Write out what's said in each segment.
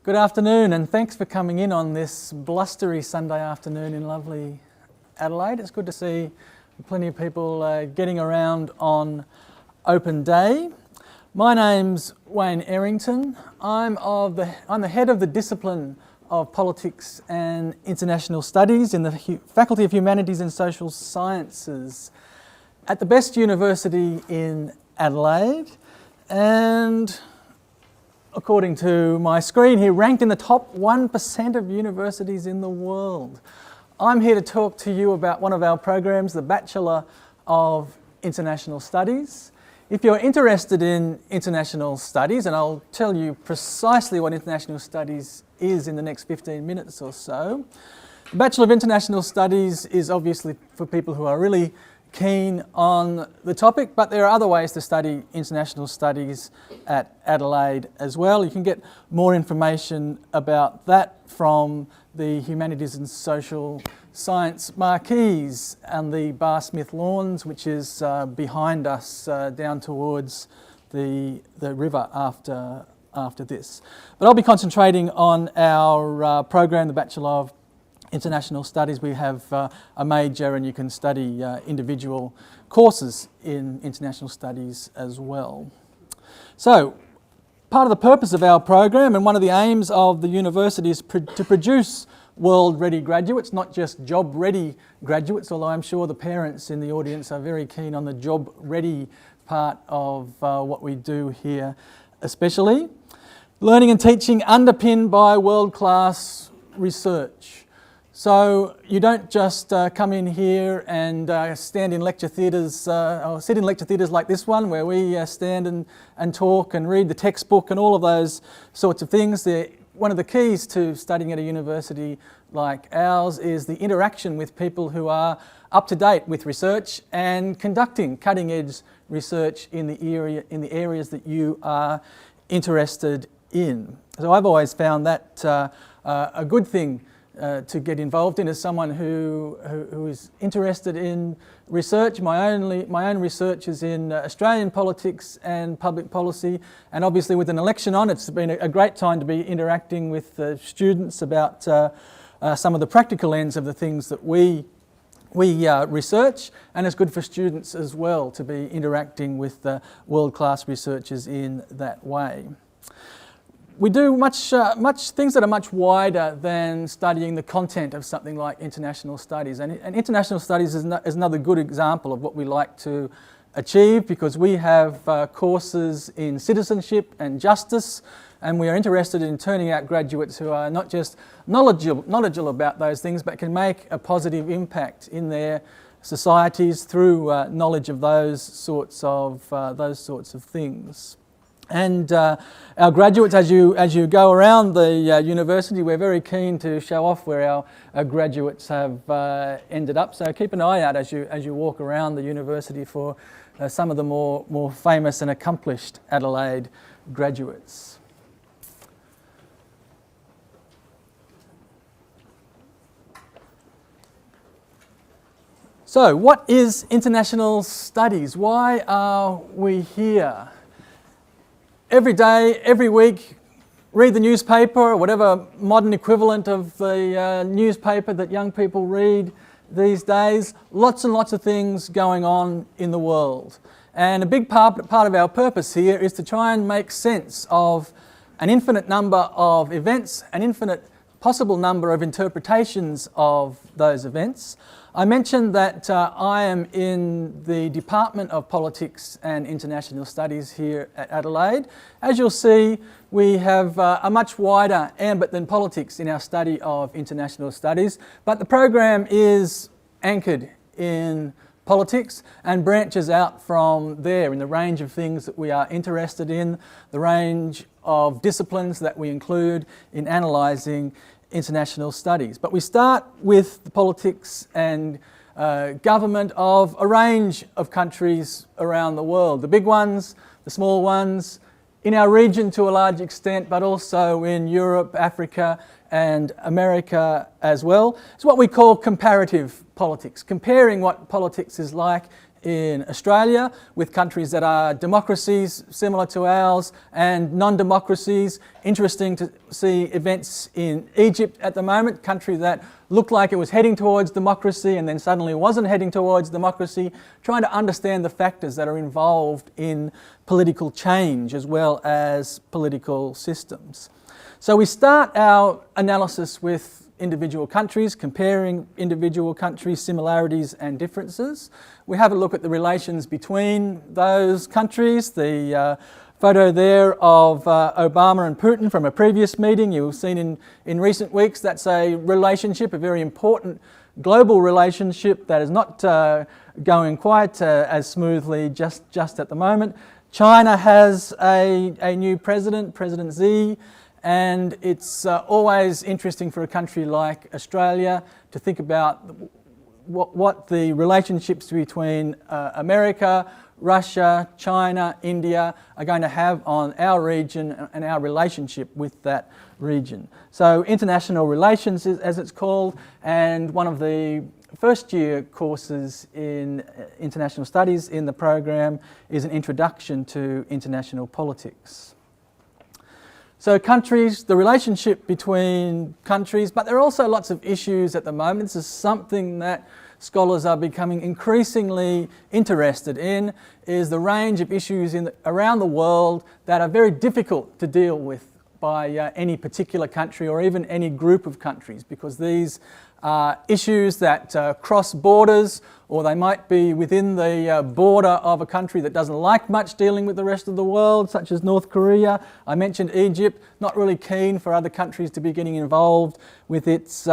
Good afternoon, and thanks for coming in on this blustery Sunday afternoon in lovely Adelaide. It's good to see plenty of people getting around on open day. My name's Wayne Errington. I'm the head of the discipline of Politics and International Studies in the Faculty of Humanities and Social Sciences at the best university in Adelaide, and according to my screen here, ranked in the top 1% of universities in the world. I'm here to talk to you about one of our programs, the Bachelor of International Studies. If you're interested in international studies, and I'll tell you precisely what international studies is in the next 15 minutes or so, the Bachelor of International Studies is obviously for people who are really keen on the topic, but there are other ways to study international studies at Adelaide as well. You can get more information about that from the Humanities and Social Science marquees and the Bar Smith Lawns, which is behind us down towards the river after this. But I'll be concentrating on our program, the Bachelor of International Studies. We have a major, and you can study individual courses in international studies as well. So, part of the purpose of our program and one of the aims of the university is to produce world-ready graduates, not just job-ready graduates, although I'm sure the parents in the audience are very keen on the job-ready part of what we do here especially. Learning and teaching underpinned by world-class research. So you don't just come in here and stand in lecture theatres or sit in lecture theatres like this one, where we stand and talk and read the textbook and all of those sorts of things. One of the keys to studying at a university like ours is the interaction with people who are up to date with research and conducting cutting-edge research in the areas that you are interested in. So I've always found that a good thing to get involved in as someone who is interested in research. My own research is in Australian politics and public policy, and obviously with an election on, it's been a great time to be interacting with students about some of the practical ends of the things that we research, and it's good for students as well to be interacting with world-class researchers in that way. We do much things that are much wider than studying the content of something like international studies. And international studies is another good example of what we like to achieve, because we have courses in citizenship and justice, and we are interested in turning out graduates who are not just knowledgeable about those things, but can make a positive impact in their societies through knowledge of those sorts of things. And our graduates, as you go around the university, we're very keen to show off where our graduates have ended up. So keep an eye out as you walk around the university for some of the more famous and accomplished Adelaide graduates. So, what is international studies? Why are we here? Every day, every week, read the newspaper, or whatever modern equivalent of the newspaper that young people read these days. Lots and lots of things going on in the world. And a big part of our purpose here is to try and make sense of an infinite number of events, an infinite possible number of interpretations of those events. I mentioned that I am in the Department of Politics and International Studies here at Adelaide. As you'll see, we have a much wider ambit than politics in our study of international studies, but the program is anchored in politics and branches out from there in the range of things that we are interested in, the range of disciplines that we include in analysing international studies. But we start with the politics and government of a range of countries around the world. The big ones, the small ones, in our region to a large extent, but also in Europe, Africa and America as well. It's what we call comparative politics, comparing what politics is like in Australia with countries that are democracies similar to ours and non-democracies. Interesting to see events in Egypt at the moment, a country that looked like it was heading towards democracy and then suddenly wasn't heading towards democracy, trying to understand the factors that are involved in political change as well as political systems. So we start our analysis with individual countries, comparing individual countries' similarities and differences. We have a look at the relations between those countries. The photo there of Obama and Putin from a previous meeting you've seen in recent weeks, that's a relationship, a very important global relationship that is not going quite as smoothly just at the moment. China has a new president, President Xi, and it's always interesting for a country like Australia to think about what the relationships between America, Russia, China, India are going to have on our region and our relationship with that region. So international relations, as it's called, and one of the first year courses in international studies in the program is an introduction to international politics. So countries, the relationship between countries, but there are also lots of issues at the moment. This is something that scholars are becoming increasingly interested in, is the range of issues around the world that are very difficult to deal with by any particular country or even any group of countries, because these are issues that cross borders, or they might be within the border of a country that doesn't like much dealing with the rest of the world, such as North Korea. I mentioned Egypt, not really keen for other countries to be getting involved with its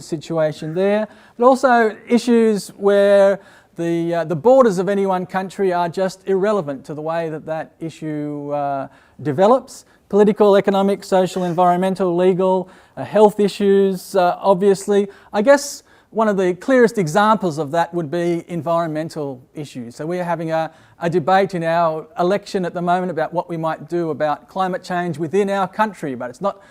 situation there, but also issues where the borders of any one country are just irrelevant to the way that issue develops. Political, economic, social, environmental, legal, health issues, obviously. I guess one of the clearest examples of that would be environmental issues. So we're having a debate in our election at the moment about what we might do about climate change within our country, but it's not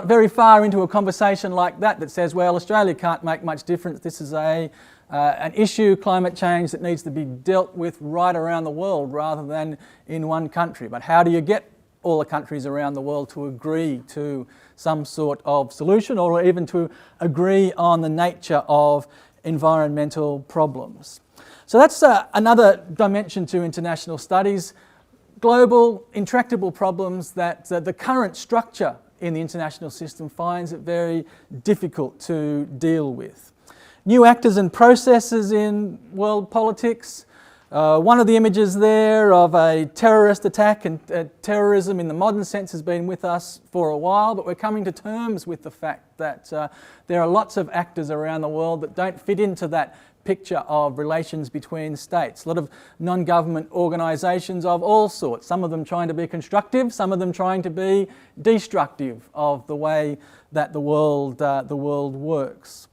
very far into a conversation like that says, well, Australia can't make much difference. This is an issue, climate change, that needs to be dealt with right around the world rather than in one country. But how do you get all the countries around the world to agree to some sort of solution, or even to agree on the nature of environmental problems? So that's another dimension to international studies, global, intractable problems that the current structure in the international system finds it very difficult to deal with. New actors and processes in world politics. One of the images there of a terrorist attack, and terrorism in the modern sense has been with us for a while, but we're coming to terms with the fact that there are lots of actors around the world that don't fit into that picture of relations between states. A lot of non-government organisations of all sorts, some of them trying to be constructive, some of them trying to be destructive of the way that the world works.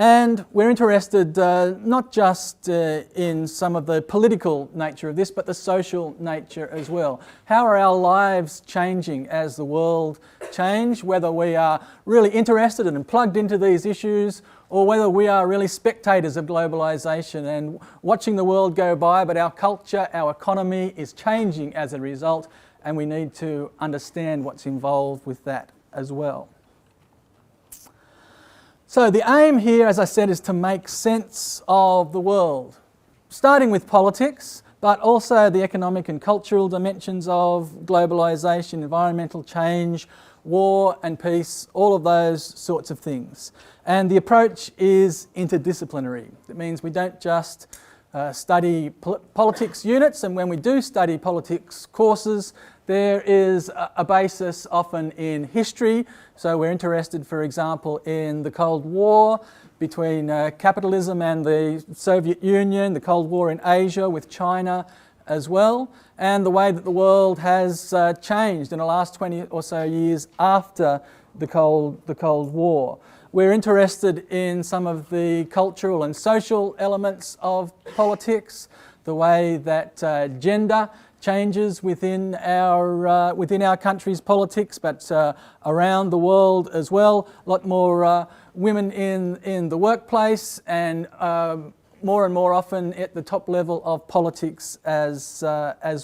And we're interested not just in some of the political nature of this, but the social nature as well. How are our lives changing as the world changes, whether we are really interested and plugged into these issues, or whether we are really spectators of globalisation and watching the world go by, but our culture, our economy is changing as a result, and we need to understand what's involved with that as well. So the aim here, as I said, is to make sense of the world, starting with politics, but also the economic and cultural dimensions of globalisation, environmental change, war and peace, all of those sorts of things. And the approach is interdisciplinary. It means we don't just study politics units, and when we do study politics courses, there is a basis often in history. So we're interested, for example, in the Cold War between capitalism and the Soviet Union, the Cold War in Asia with China as well, and the way that the world has changed in the last 20 or so years after the Cold War. We're interested in some of the cultural and social elements of politics, the way that gender changes within our country's politics, but around the world as well. A lot more women in the workplace, and more and more often at the top level of politics as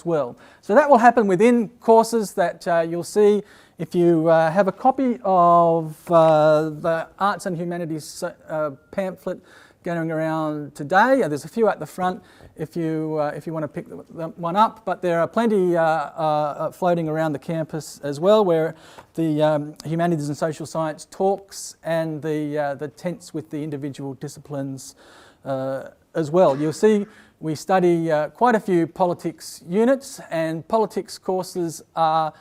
well. So that will happen within courses that you'll see. If you have a copy of the Arts and Humanities pamphlet going around today, there's a few at the front if you want to pick one up, but there are plenty floating around the campus as well, where the Humanities and Social Science talks and the tents with the individual disciplines as well. You'll see we study quite a few politics units, and politics courses are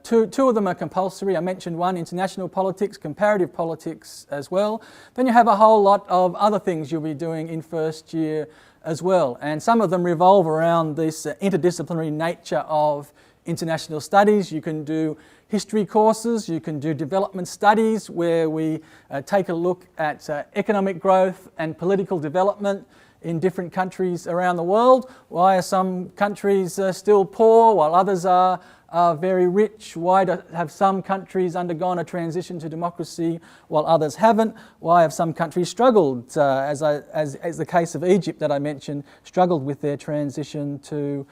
two of them are compulsory. I mentioned one, international politics, comparative politics as well. Then you have a whole lot of other things you'll be doing in first year as well, and some of them revolve around this interdisciplinary nature of international studies. You can do history courses, you can do development studies where we take a look at economic growth and political development in different countries around the world. Why are some countries still poor while others are very rich? Why have some countries undergone a transition to democracy while others haven't? Why have some countries struggled, as the case of Egypt that I mentioned, struggled with their transition to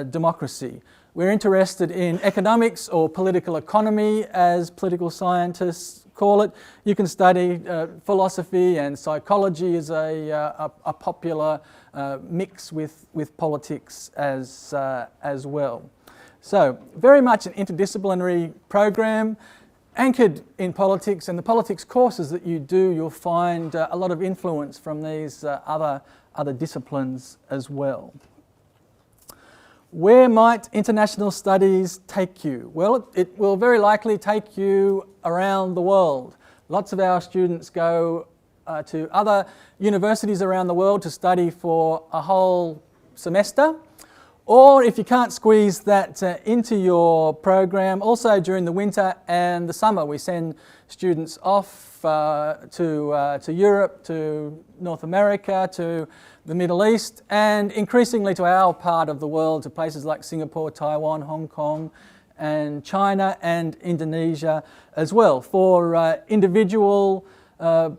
democracy? We're interested in economics, or political economy as political scientists call it. You can study philosophy, and psychology is a popular mix with politics as well. So very much an interdisciplinary program anchored in politics, and the politics courses that you do, you'll find a lot of influence from these other disciplines as well. Where might international studies take you? Well, it will very likely take you around the world. Lots of our students go to other universities around the world to study for a whole semester. Or if you can't squeeze that into your program, also during the winter and the summer, we send students off to Europe, to North America, to the Middle East, and increasingly to our part of the world, to places like Singapore, Taiwan, Hong Kong, and China, and Indonesia as well, for individual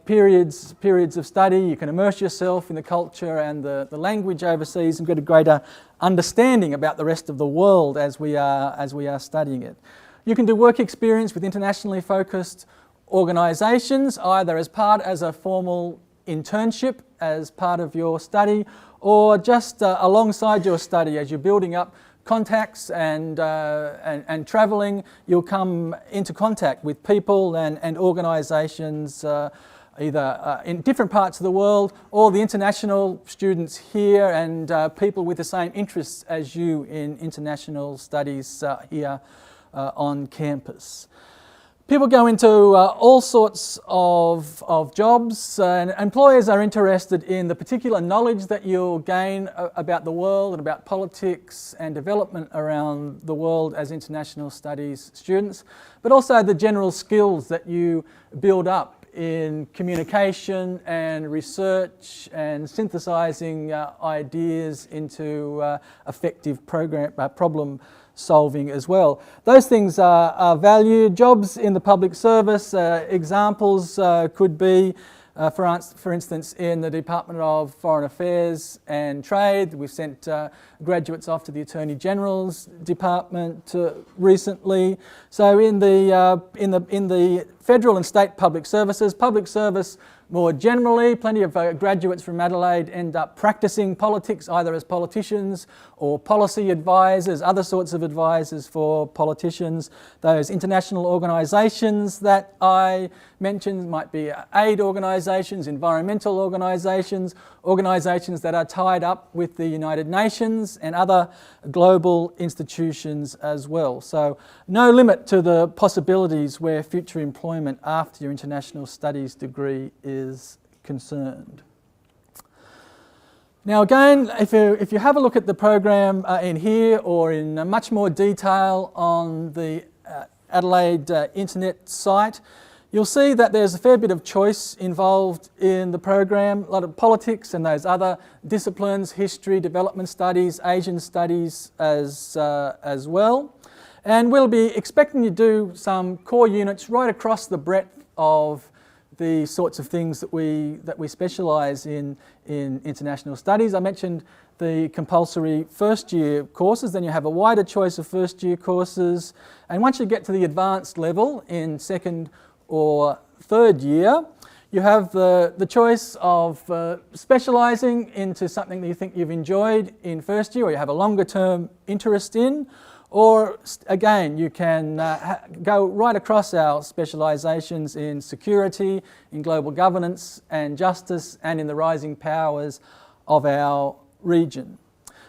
periods of study. You can immerse yourself in the culture and the language overseas and get a greater understanding about the rest of the world as we are studying it. You can do work experience with internationally focused organisations, either as a formal internship as part of your study, or just alongside your study as you're building up contacts and travelling. You'll come into contact with people and organisations either in different parts of the world, or the international students here and people with the same interests as you in international studies here on campus. People go into all sorts of jobs, and employers are interested in the particular knowledge that you'll gain about the world and about politics and development around the world as international studies students, but also the general skills that you build up in communication and research and synthesizing ideas into effective problem solving as well. Those things are valued. Jobs in the public service, examples could be, for instance, in the Department of Foreign Affairs and Trade. We've sent graduates off to the Attorney General's Department recently. So in the federal and state public services, public service more generally, plenty of graduates from Adelaide end up practicing politics, either as politicians or policy advisors, other sorts of advisors for politicians. Those international organisations that I mentioned might be aid organisations, environmental organisations, organisations that are tied up with the United Nations and other global institutions as well. So no limit to the possibilities where future employment after your international studies degree is concerned. Now again, if you have a look at the program in here or in much more detail on the Adelaide internet site, you'll see that there's a fair bit of choice involved in the program, a lot of politics and those other disciplines, history, development studies, Asian studies as well. And we'll be expecting you to do some core units right across the breadth of the sorts of things that we specialise in international studies. I mentioned the compulsory first year courses, then you have a wider choice of first year courses, and once you get to the advanced level in second or third year, you have the choice of specialising into something that you think you've enjoyed in first year or you have a longer term interest in, or again you can go right across our specialisations in security, in global governance and justice, and in the rising powers of our region.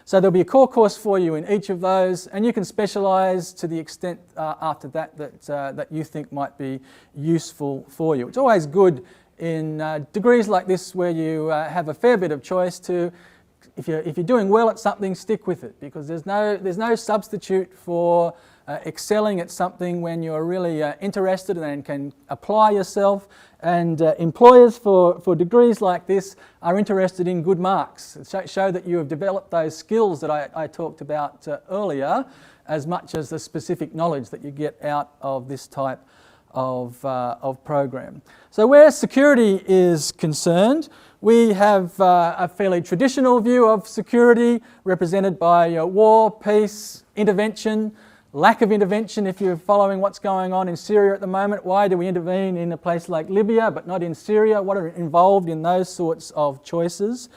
So there'll be a core course for you in each of those, and you can specialise to the extent after that you think might be useful for you. It's always good in degrees like this where you have a fair bit of choice to, if you're doing well at something, stick with it, because there's no substitute for excelling at something when you're really interested and can apply yourself. And employers for degrees like this are interested in good marks. Show that you have developed those skills that I talked about earlier, as much as the specific knowledge that you get out of this type of program. So where security is concerned, we have a fairly traditional view of security represented by war, peace, intervention, lack of intervention if you're following what's going on in Syria at the moment. Why do we intervene in a place like Libya but not in Syria? What are involved in those sorts of choices?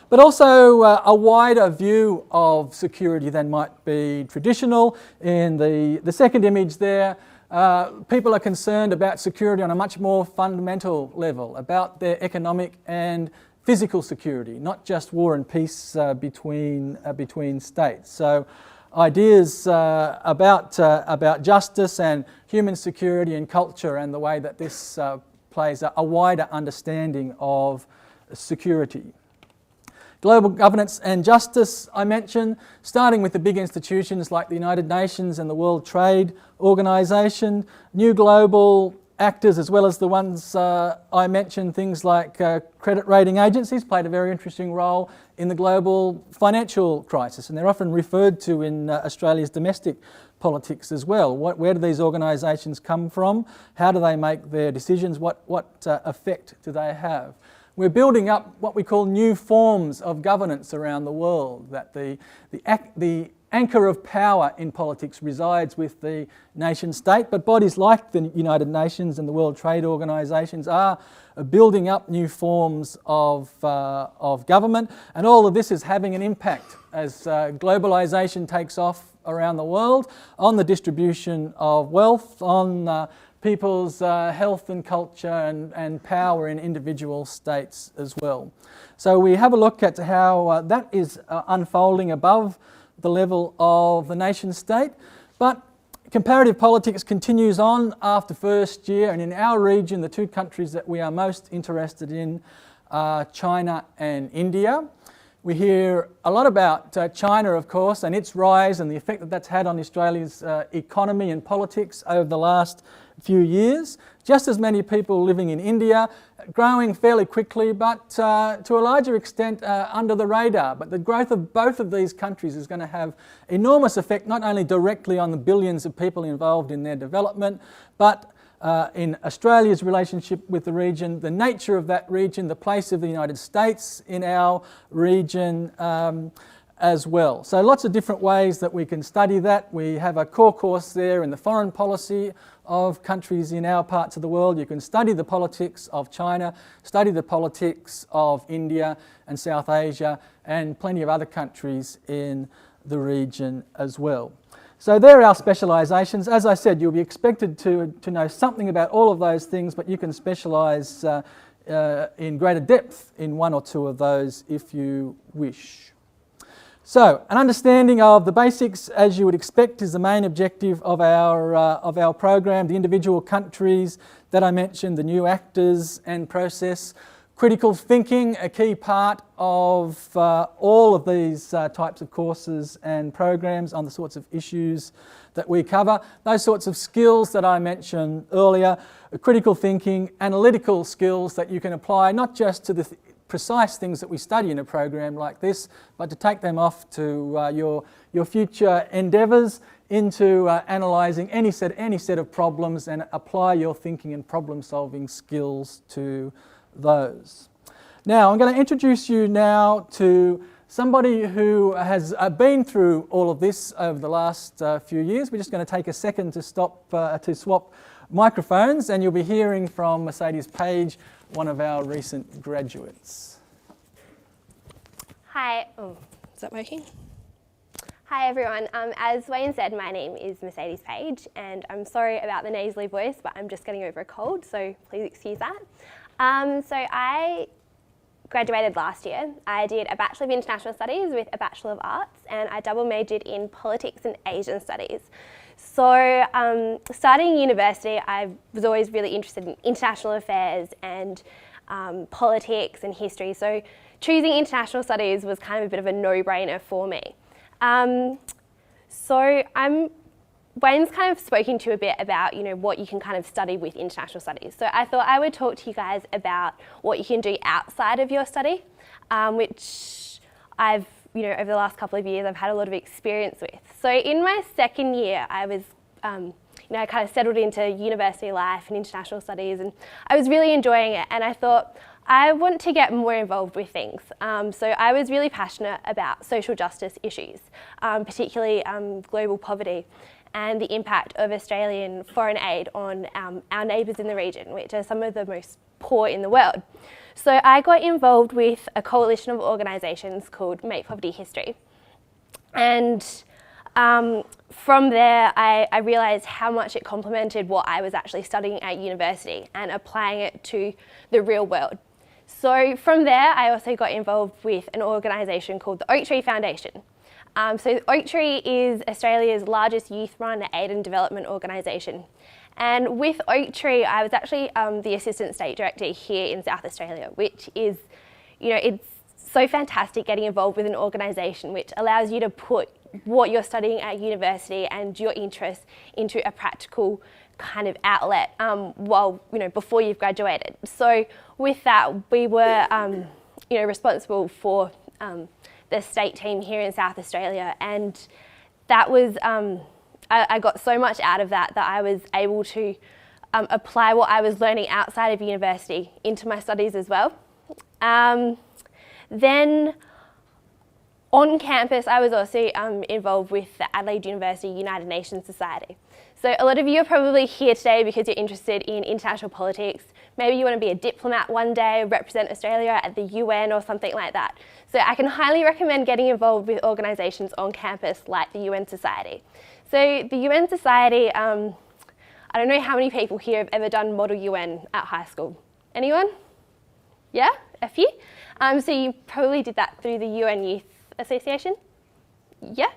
But also a wider view of security than might be traditional. In the second image there, people are concerned about security on a much more fundamental level, about their economic and physical security, not just war and peace between states. So ideas about justice and human security and culture, and the way that this plays a wider understanding of security. Global governance and justice, I mentioned, starting with the big institutions like the United Nations and the World Trade Organization, new global actors as well as the ones I mentioned, things like credit rating agencies played a very interesting role in the global financial crisis, and they're often referred to in Australia's domestic politics as well. Where do these organisations come from? How do they make their decisions? What effect do they have? We're building up what we call new forms of governance around the world, that the anchor of power in politics resides with the nation state, but bodies like the United Nations and the World Trade Organizations are building up new forms of government, and all of this is having an impact as globalization takes off around the world on the distribution of wealth, on people's health and culture and power in individual states as well. So we have a look at how that is unfolding above the level of the nation state, but comparative politics continues on after first year, and in our region the two countries that we are most interested in are China and India. We hear a lot about China, of course, and its rise and the effect that that's had on Australia's economy and politics over the last few years. Just as many people living in India, growing fairly quickly, but to a larger extent under the radar. But the growth of both of these countries is going to have enormous effect, not only directly on the billions of people involved in their development, but in Australia's relationship with the region, the nature of that region, the place of the United States in our region as well. So lots of different ways that we can study that. We have a core course there in the foreign policy of countries in our parts of the world. You can study the politics of China, study the politics of India and South Asia, and plenty of other countries in the region as well. So there are our specialisations. As I said, you'll be expected to know something about all of those things, but you can specialise in greater depth in one or two of those if you wish. So, an understanding of the basics, as you would expect, is the main objective of our program. The individual countries that I mentioned, the new actors and process. Critical thinking, a key part of all of these types of courses and programs on the sorts of issues that we cover. Those sorts of skills that I mentioned earlier, critical thinking, analytical skills that you can apply not just to the precise things that we study in a program like this, but to take them off to your future endeavours into analysing any set of problems and apply your thinking and problem solving skills to those. Now I'm going to introduce you now to somebody who has been through all of this over the last few years. We're just going to take a second to swap microphones, and you'll be hearing from Mercedes Page, one of our recent graduates. Hi, is that working? Hi everyone, as Wayne said, my name is Mercedes Page, and I'm sorry about the nasally voice, but I'm just getting over a cold, so please excuse that. So I graduated last year. I did a Bachelor of International Studies with a Bachelor of Arts, and I double majored in Politics and Asian Studies. So starting university, I was always really interested in international affairs and politics and history, so choosing international studies was kind of a bit of a no-brainer for me. Wayne's kind of spoken to you a bit about, what you can kind of study with international studies. So I thought I would talk to you guys about what you can do outside of your study, which I've, over the last couple of years, I've had a lot of experience with. So in my second year, I was, I kind of settled into university life and international studies, and I was really enjoying it. And I thought, I want to get more involved with things. So I was really passionate about social justice issues, particularly global poverty and the impact of Australian foreign aid on our neighbours in the region, which are some of the most poor in the world. So I got involved with a coalition of organisations called Make Poverty History. And from there, I realised how much it complemented what I was actually studying at university and applying it to the real world. So from there, I also got involved with an organisation called the Oak Tree Foundation. So Oak Tree is Australia's largest youth-run aid and development organisation. And with Oak Tree, I was actually the Assistant State Director here in South Australia, which is, it's so fantastic getting involved with an organisation which allows you to put what you're studying at university and your interests into a practical kind of outlet before you've graduated. So with that, we were, responsible for the state team here in South Australia, and that was, I got so much out of that I was able to apply what I was learning outside of university into my studies as well. Then on campus, I was also involved with the Adelaide University United Nations Society. So a lot of you are probably here today because you're interested in international politics. Maybe you want to be a diplomat one day, represent Australia at the UN or something like that. So I can highly recommend getting involved with organisations on campus like the UN Society. So the UN Society, I don't know how many people here have ever done Model UN at high school. Anyone? Yeah, a few? So you probably did that through the UN Youth Association? Yeah.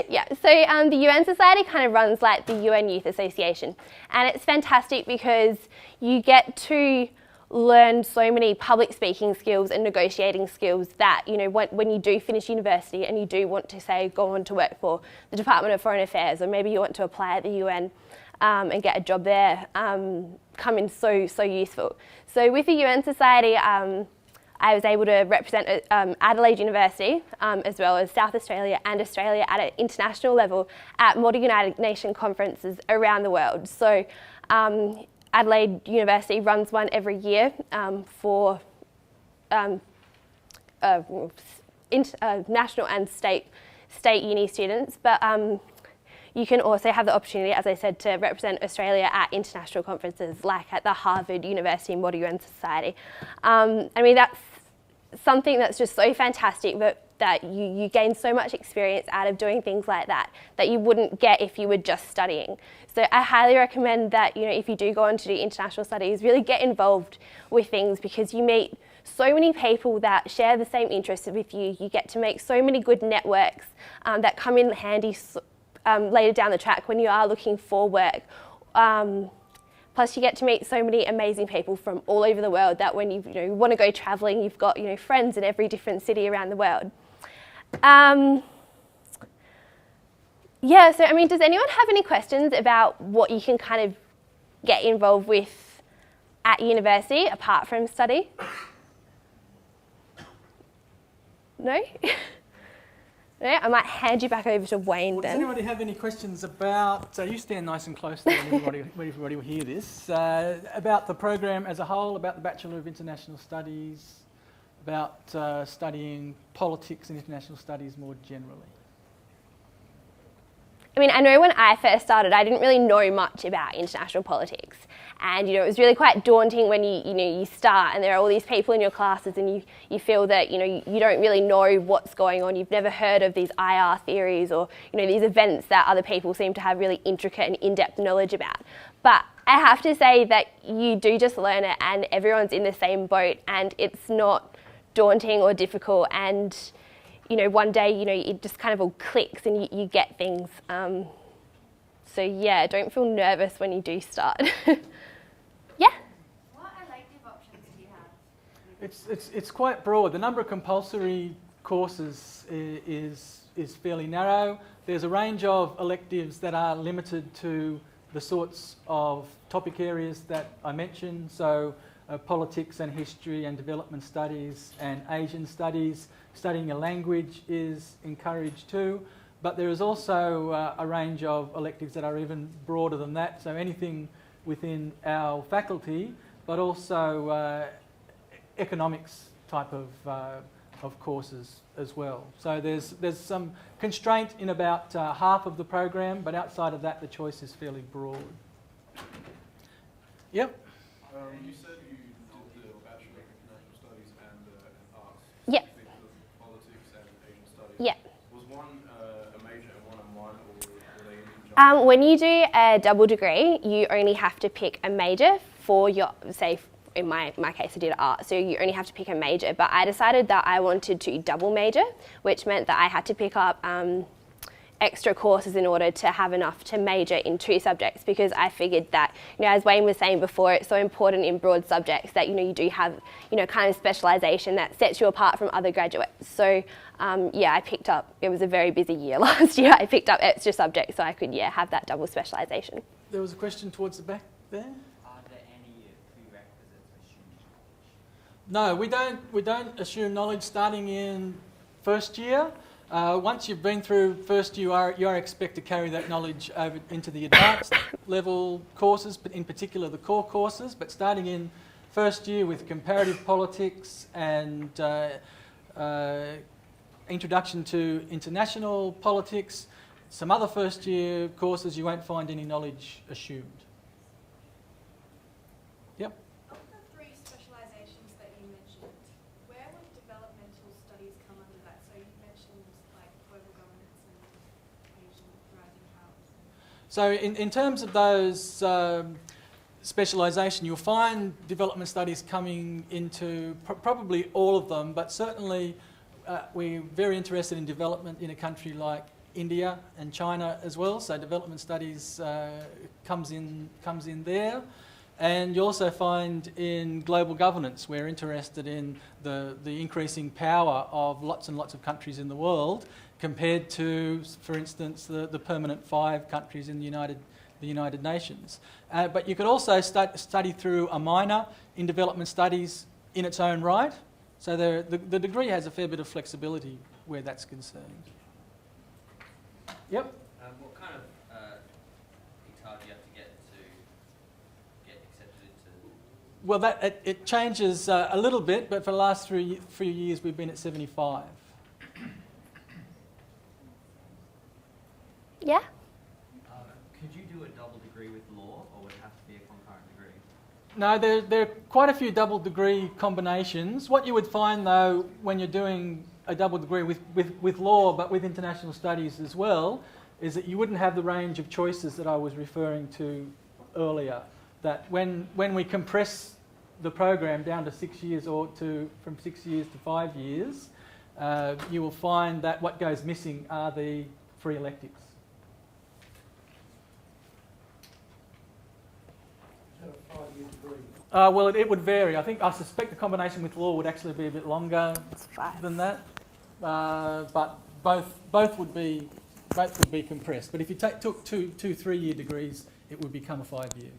Yeah. So the UN Society kind of runs like the UN Youth Association, and it's fantastic because you get to learn so many public speaking skills and negotiating skills that, when you do finish university and you do want to, say, go on to work for the Department of Foreign Affairs, or maybe you want to apply at the UN and get a job there, come in so useful. So with the UN Society, I was able to represent Adelaide University, as well as South Australia and Australia at an international level at Model United Nations conferences around the world. So Adelaide University runs one every year for national and state uni students, but you can also have the opportunity, as I said, to represent Australia at international conferences like at the Harvard University Model UN Society. That's something that's just so fantastic that you gain so much experience out of doing things like that you wouldn't get if you were just studying. So I highly recommend that, if you do go on to do international studies, really get involved with things, because you meet so many people that share the same interests with you. You get to make so many good networks that come in handy later down the track when you are looking for work. Plus you get to meet so many amazing people from all over the world that when you want to go travelling, you've got friends in every different city around the world. Does anyone have any questions about what you can kind of get involved with at university apart from study? No? No? I might hand you back over to Wayne Well, does then. anybody have any questions about, you stand nice and close there and everybody will hear this, about the program as a whole, about the Bachelor of International Studies, about studying politics and international studies more generally? I mean, I know when I first started, I didn't really know much about international politics. And, it was really quite daunting when you start and there are all these people in your classes and you feel that, you don't really know what's going on. You've never heard of these IR theories or, these events that other people seem to have really intricate and in-depth knowledge about. But I have to say that you do just learn it and everyone's in the same boat and it's not daunting or difficult and one day, it just kind of all clicks and you get things. So yeah, don't feel nervous when you do start. Yeah? What elective options do you have? It's quite broad. The number of compulsory courses is fairly narrow. There's a range of electives that are limited to the sorts of topic areas that I mentioned, so politics and history and development studies and Asian studies. Studying a language is encouraged too, but there is also a range of electives that are even broader than that, so anything within our faculty, but also economics type of courses as well. So there's some constraint in about half of the program, but outside of that the choice is fairly broad. Yep. You said you did the Bachelor of International Studies and Arts. Yep. Politics and Asian Studies. Yep. Was one a major and one a minor, or were they in conjunction? When you do a double degree, you only have to pick a major for your, say, in my case I did art, so you only have to pick a major, but I decided that I wanted to double major, which meant that I had to pick up extra courses in order to have enough to major in 2 subjects, because I figured that, as Wayne was saying before, it's so important in broad subjects that, you do have, kind of specialisation that sets you apart from other graduates. So, yeah, I picked up, it was a very busy year last year, I picked up extra subjects so I could, have that double specialisation. There was a question towards the back there. Are there any prerequisites for assumed No, knowledge? we don't assume knowledge starting in first year. Once you've been through first year, you are expected to carry that knowledge over into the advanced level courses, but in particular the core courses. But starting in first year with comparative politics and introduction to international politics, some other first year courses, you won't find any knowledge assumed. Yep. Of the 3 specialisations that you mentioned, where would developmental studies come under that? So you mentioned like global governance and Asian rising powers. So in terms of those specialisation, you'll find development studies coming into probably all of them, but certainly we're very interested in development in a country like India and China as well, so development studies comes in there. And you also find in global governance, we're interested in the increasing power of lots and lots of countries in the world compared to, for instance, the permanent 5 countries in the United Nations. But you could also study through a minor in development studies in its own right. So the degree has a fair bit of flexibility where that's concerned. Yep. What kind of exam do you have to get accepted into? Well, it changes a little bit, but for the last three years we've been at 75. Yeah? Could you do a double degree with law, or would it have to be a concurrent degree? No, there are quite a few double degree combinations. What you would find though when you're doing a double degree with law but with international studies as well is that you wouldn't have the range of choices that I was referring to earlier. That when we compress the program down to 6 years or from 6 years to 5 years, you will find that what goes missing are the free electives. Well, it would vary. I suspect the combination with law would actually be a bit longer than that, but both would be compressed. But if you took two 3-year degrees, it would become a 5-year.